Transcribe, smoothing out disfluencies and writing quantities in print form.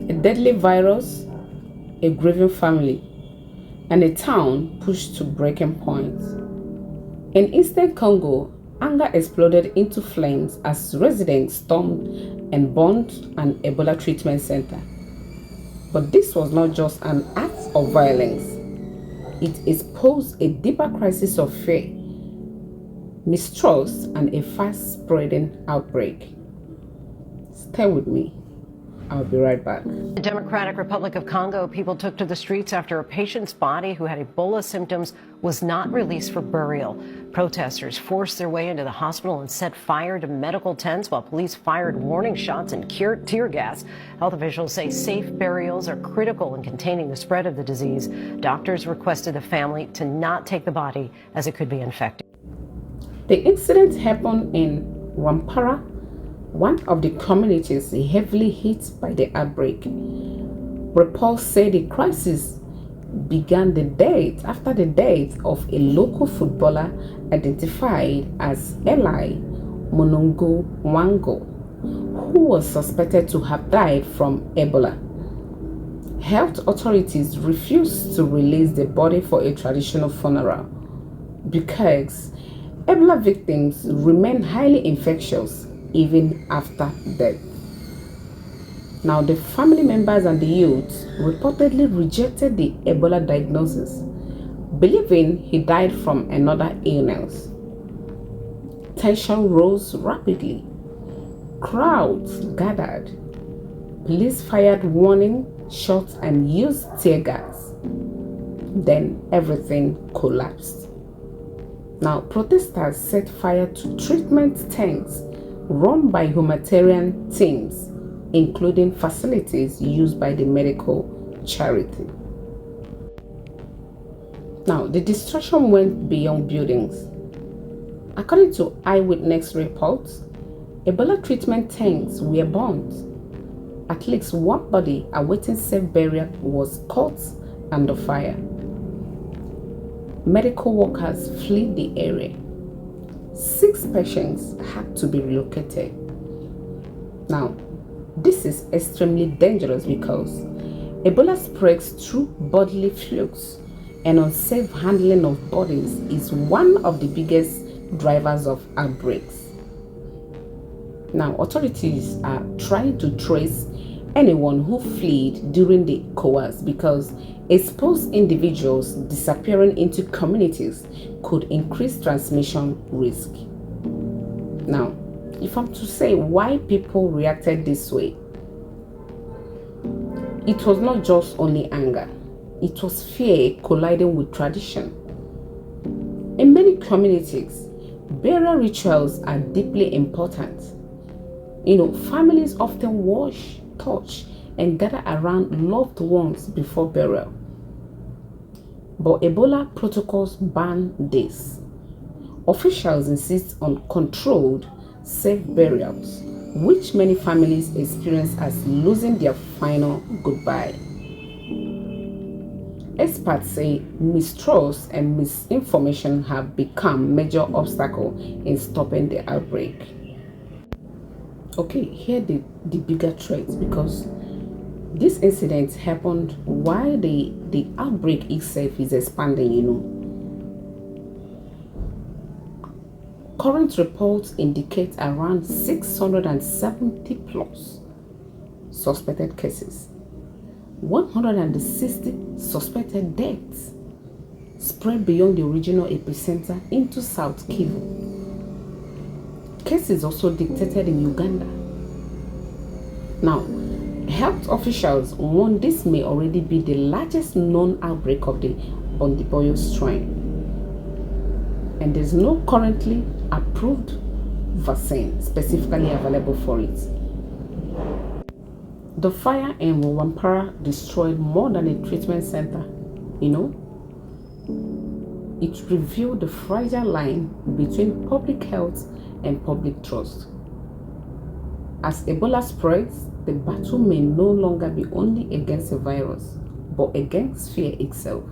A deadly virus, a grieving family, and a town pushed to breaking point. In eastern Congo, anger exploded into flames as residents stormed and burned an Ebola treatment center. But this was not just an act of violence. It exposed a deeper crisis of fear, mistrust, and a fast-spreading outbreak. Stay with me. I'll be right back. The Democratic Republic of Congo, people took to the streets after a patient's body who had Ebola symptoms was not released for burial. Protesters forced their way into the hospital and set fire to medical tents while police fired warning shots and tear gas. Health officials say safe burials are critical in containing the spread of the disease. Doctors requested the family to not take the body as it could be infected. The incident happened in Rwampara, one of the communities heavily hit by the outbreak. Reports say the crisis began after the death of a local footballer identified as Eli Monongo Wango, who was suspected to have died from Ebola. Health authorities refused to release the body for a traditional funeral because Ebola victims remain highly infectious even after death. Now, the family members and the youth reportedly rejected the Ebola diagnosis, believing he died from another illness. Tension rose rapidly. Crowds gathered. Police fired warning shots and used tear gas. Then everything collapsed. Now, protesters set fire to treatment tanks run by humanitarian teams, including facilities used by the medical charity. Now, the destruction went beyond buildings. According to eyewitness reports, Ebola treatment tanks were burned. At least one body awaiting safe burial was caught under fire. Medical workers fled the area. 6 patients had to be relocated. Now, this is extremely dangerous because Ebola spreads through bodily fluids, and unsafe handling of bodies is one of the biggest drivers of outbreaks. Now, authorities are trying to trace anyone who fled during the coerce because exposed individuals disappearing into communities could increase transmission risk. Now, if I'm to say why people reacted this way, it was not just only anger, it was fear colliding with tradition. In many communities, burial rituals are deeply important. Families often wash, touch, and gather around loved ones before burial. But Ebola protocols ban this. Officials insist on controlled, safe burials, which many families experience as losing their final goodbye. Experts say mistrust and misinformation have become major obstacles in stopping the outbreak. Okay, here the bigger threats, because this incident happened while the outbreak itself is expanding. Current reports indicate around 670 plus suspected cases, 160 suspected deaths spread beyond the original epicenter into South Kivu. Cases also detected in Uganda. Now, health officials warn this may already be the largest known outbreak of the Bundibugyo strain, and there's no currently approved vaccine specifically available for it. The fire in Rwampara destroyed more than a treatment center. It revealed the fragile line between public health and public trust. As Ebola spreads, the battle may no longer be only against a virus, but against fear itself.